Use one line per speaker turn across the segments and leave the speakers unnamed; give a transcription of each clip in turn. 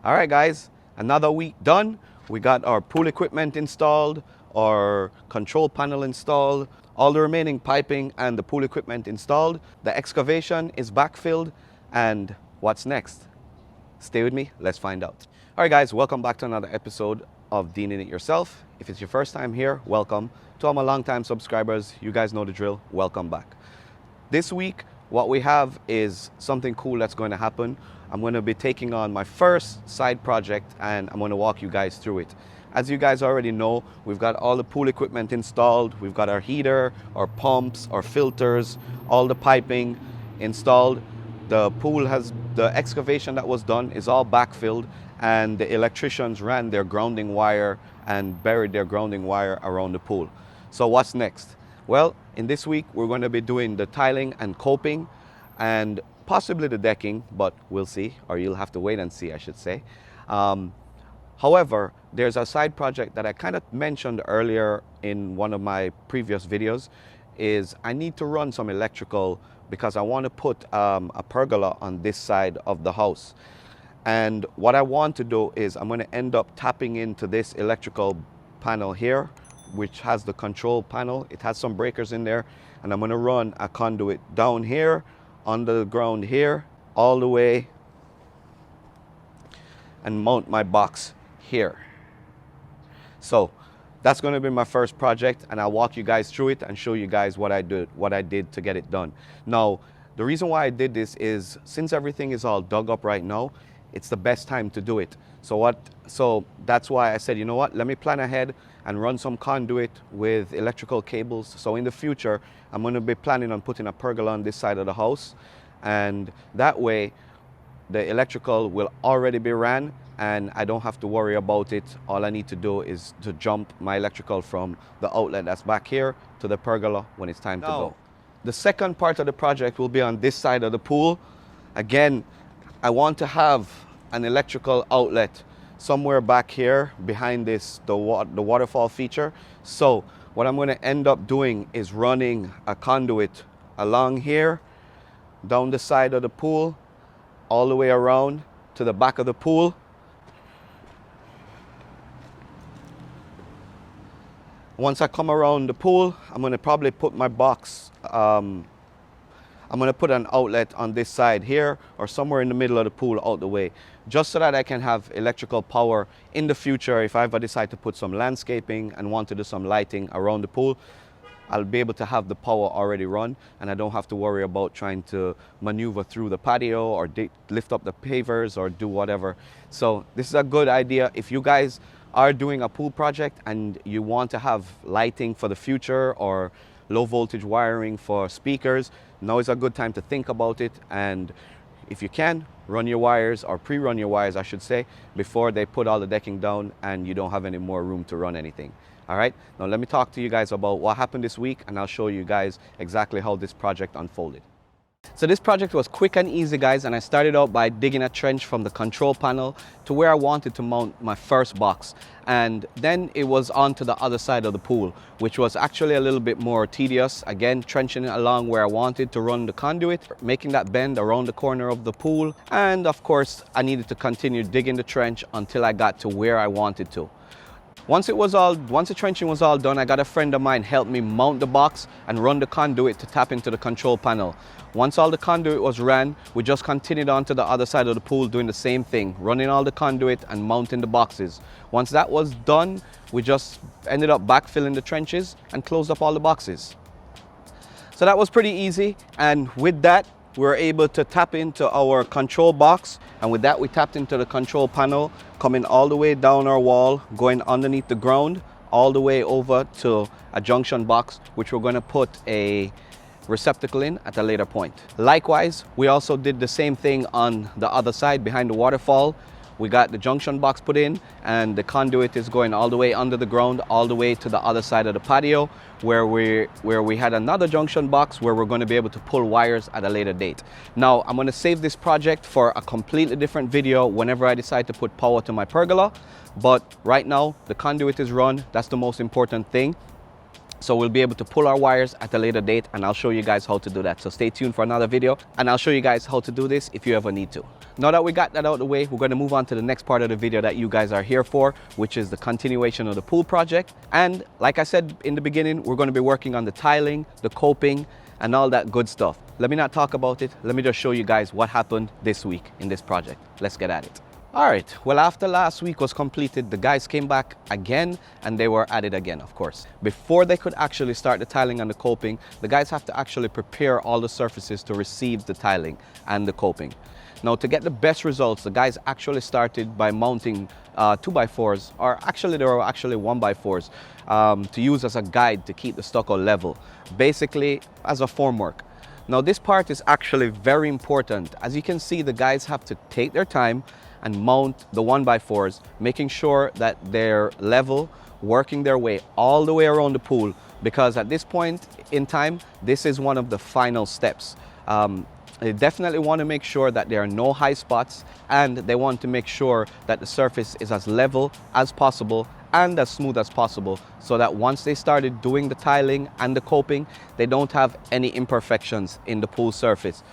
All right, guys, another week done. We got our pool equipment installed, our control panel installed, all the remaining piping and the pool equipment installed. The excavation is backfilled, and what's next? Stay with me, let's find out. All right, guys, welcome back to another episode of Deanin It Yourself. If it's your first time here, welcome. To all my longtime subscribers, you guys know the drill, welcome back. This week, what we have is something cool that's going to happen. I'm going to be taking on my first side project and I'm going to walk you guys through it. As you guys already know, we've got all the pool equipment installed. We've got our heater, our pumps, our filters, all the piping installed. The pool has, the excavation that was done is all backfilled, and the electricians ran their grounding wire and buried their grounding wire around the pool. So what's next? Well, in this week, we're going to be doing the tiling and coping and possibly the decking, but we'll see, or you'll have to wait and see, I should say. However, there's a side project that I kind of mentioned earlier in one of my previous videos, is I need to run some electrical because I want to put a pergola on this side of the house. And what I want to do is I'm going to end up tapping into this electrical panel here, which has the control panel. It has some breakers in there, and I'm going to run a conduit down here, under the ground here, all the way, and mount my box here. So that's going to be my first project, and I'll walk you guys through it and show you guys what I did to get it done. Now, the reason why I did this is since everything is all dug up right now, it's the best time to do it. So that's why I said, you know what, let me plan ahead and run some conduit with electrical cables. So in the future, I'm going to be planning on putting a pergola on this side of the house, and that way the electrical will already be ran and I don't have to worry about it. All I need to do is to jump my electrical from the outlet that's back here to the pergola when it's time to go. The second part of the project will be on this side of the pool. Again, I want to have an electrical outlet somewhere back here behind this, the waterfall feature. So what I'm going to end up doing is running a conduit along here, down the side of the pool, all the way around to the back of the pool. Once I come around the pool, I'm going to probably put my box, I'm going to put an outlet on this side here or somewhere in the middle of the pool out the way, just so that I can have electrical power in the future. If I ever decide to put some landscaping and want to do some lighting around the pool, I'll be able to have the power already run, and I don't have to worry about trying to maneuver through the patio or lift up the pavers or do whatever. So this is a good idea. If you guys are doing a pool project and you want to have lighting for the future or low voltage wiring for speakers, now is a good time to think about it. And if you can, run your wires, or pre-run your wires I should say, before they put all the decking down and you don't have any more room to run anything. All right, now let me talk to you guys about what happened this week, and I'll show you guys exactly how this project unfolded. So this project was quick and easy, guys, and I started out by digging a trench from the control panel to where I wanted to mount my first box, and then it was on to the other side of the pool, which was actually a little bit more tedious. Again, trenching it along where I wanted to run the conduit, making that bend around the corner of the pool, and of course I needed to continue digging the trench until I got to where I wanted to. Once the trenching was all done, I got a friend of mine help me mount the box and run the conduit to tap into the control panel. Once all the conduit was ran, we just continued on to the other side of the pool doing the same thing, running all the conduit and mounting the boxes. Once that was done, we just ended up backfilling the trenches and closed up all the boxes. So that was pretty easy, and with that, we were able to tap into our control box, and with that we tapped into the control panel, coming all the way down our wall, going underneath the ground, all the way over to a junction box, which we're going to put a receptacle in at a later point. Likewise, we also did the same thing on the other side behind the waterfall. We got the junction box put in, and the conduit is going all the way under the ground, all the way to the other side of the patio, where we had another junction box where we're going to be able to pull wires at a later date. Now, I'm going to save this project for a completely different video whenever I decide to put power to my pergola. But right now, the conduit is run. That's the most important thing. So we'll be able to pull our wires at a later date, and I'll show you guys how to do that. So stay tuned for another video, and I'll show you guys how to do this if you ever need to. Now that we got that out of the way, we're going to move on to the next part of the video that you guys are here for, which is the continuation of the pool project. And like I said in the beginning, we're going to be working on the tiling, the coping, and all that good stuff. Let me not talk about it. Let me just show you guys what happened this week in this project. Let's get at it. All right, well, after last week was completed, the guys came back again and they were at it again, of course. Before they could actually start the tiling and the coping, the guys have to actually prepare all the surfaces to receive the tiling and the coping. Now, to get the best results, the guys actually started by mounting 2x4s, or actually there were actually 1x4s, to use as a guide to keep the stucco level, basically as a formwork. Now, this part is actually very important. As you can see, the guys have to take their time and mount the 1x4s, making sure that they're level, working their way all the way around the pool, because at this point in time, this is one of the final steps. They definitely want to make sure that there are no high spots, and they want to make sure that the surface is as level as possible and as smooth as possible, so that once they started doing the tiling and the coping, they don't have any imperfections in the pool surface,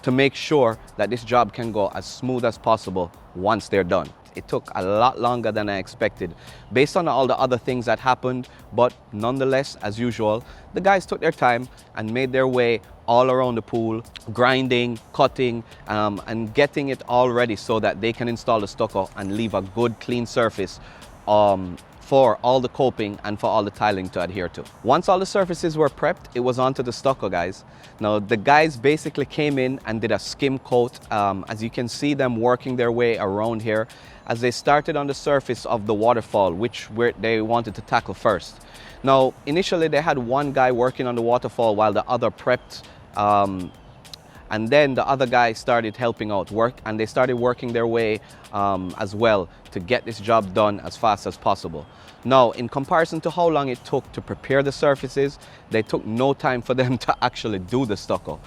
to make sure that this job can go as smooth as possible once they're done. It took a lot longer than I expected based on all the other things that happened, but nonetheless, as usual, the guys took their time and made their way all around the pool, grinding, cutting, and getting it all ready so that they can install the stucco and leave a good clean surface for all the coping and for all the tiling to adhere to. Once all the surfaces were prepped, it was onto the stucco, guys. Now, the guys basically came in and did a skim coat. As you can see them working their way around here, as they started on the surface of the waterfall, which they wanted to tackle first. Now, initially they had one guy working on the waterfall while the other prepped, and then the other guy started helping out and they started working their way as well to get this job done as fast as possible. Now, in comparison to how long it took to prepare the surfaces, they took no time for them to actually do the stucco.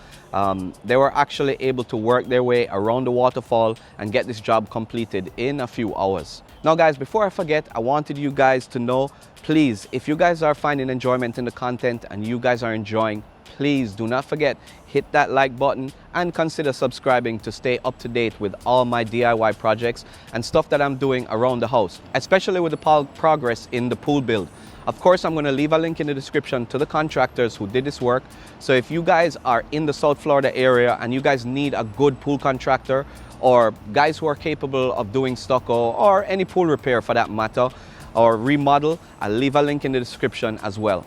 They were actually able to work their way around the waterfall and get this job completed in a few hours. Now, guys, before I forget, I wanted you guys to know, please, if you guys are finding enjoyment in the content and you guys are enjoying, please do not forget, hit that like button and consider subscribing to stay up to date with all my DIY projects and stuff that I'm doing around the house, especially with the progress in the pool build. Of course, I'm going to leave a link in the description to the contractors who did this work. So if you guys are in the South Florida area and you guys need a good pool contractor, or guys who are capable of doing stucco or any pool repair for that matter, or remodel, I'll leave a link in the description as well.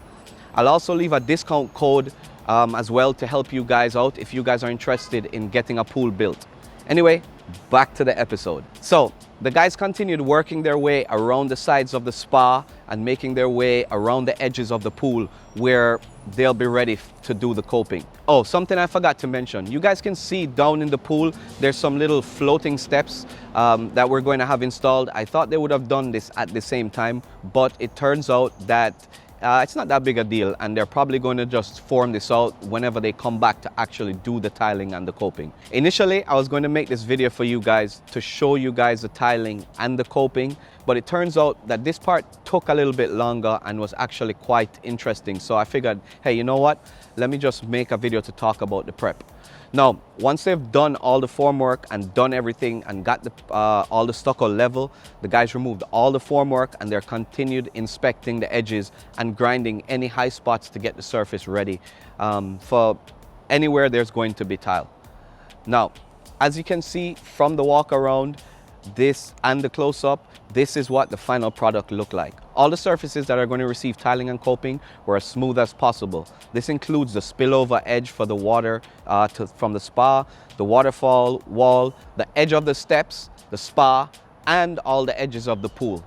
I'll also leave a discount code as well to help you guys out if you guys are interested in getting a pool built. Anyway, back to the episode. So the guys continued working their way around the sides of the spa and making their way around the edges of the pool where they'll be ready to do the coping. Oh, something I forgot to mention. You guys can see down in the pool, there's some little floating steps that we're going to have installed. I thought they would have done this at the same time, but it turns out that it's not that big a deal, and they're probably going to just form this out whenever they come back to actually do the tiling and the coping. Initially, I was going to make this video for you guys to show you guys the tiling and the coping, but it turns out that this part took a little bit longer and was actually quite interesting. So I figured, hey, you know what? Let me just make a video to talk about the prep. Now, once they've done all the formwork and done everything and got all the stucco level, the guys removed all the formwork and they're continued inspecting the edges and grinding any high spots to get the surface ready for anywhere there's going to be tile. Now, as you can see from the walk around, this and the close-up, this is what the final product looked like. All the surfaces that are going to receive tiling and coping were as smooth as possible. This includes the spillover edge for the water from the spa, the waterfall wall, the edge of the steps, the spa, and all the edges of the pool.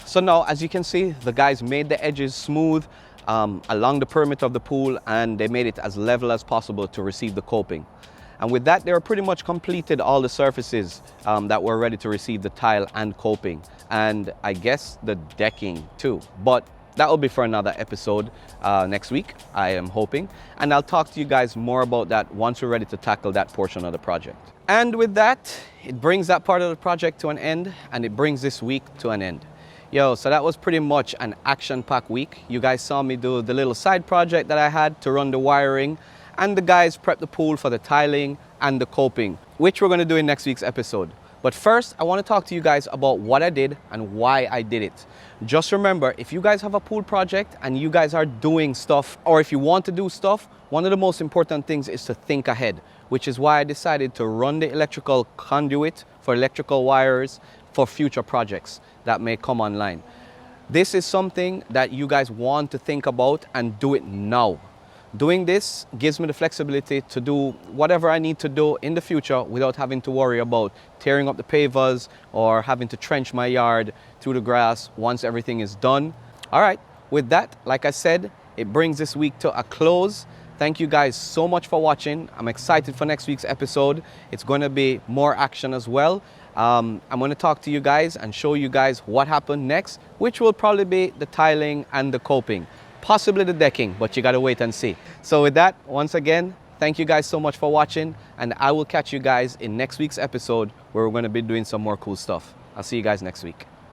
So now, as you can see, the guys made the edges smooth along the perimeter of the pool, and they made it as level as possible to receive the coping. And with that, they were pretty much completed all the surfaces that were ready to receive the tile and coping, and I guess the decking too. But that will be for another episode next week, I am hoping. And I'll talk to you guys more about that once we're ready to tackle that portion of the project. And with that, it brings that part of the project to an end, and it brings this week to an end. Yo, so that was pretty much an action-packed week. You guys saw me do the little side project that I had to run the wiring, and the guys prep the pool for the tiling and the coping, which we're gonna do in next week's episode. But first, I wanna talk to you guys about what I did and why I did it. Just remember, if you guys have a pool project and you guys are doing stuff, or if you want to do stuff, one of the most important things is to think ahead, which is why I decided to run the electrical conduit for electrical wires for future projects that may come online. This is something that you guys want to think about and do it now. Doing this gives me the flexibility to do whatever I need to do in the future without having to worry about tearing up the pavers or having to trench my yard through the grass once everything is done. All right, with that, like I said, it brings this week to a close. Thank you guys so much for watching. I'm excited for next week's episode. It's going to be more action as well. I'm going to talk to you guys and show you guys what happened next, which will probably be the tiling and the coping, possibly the decking, but you got to wait and see. So with that, once again, thank you guys so much for watching, and I will catch you guys in next week's episode where we're going to be doing some more cool stuff. I'll see you guys next week.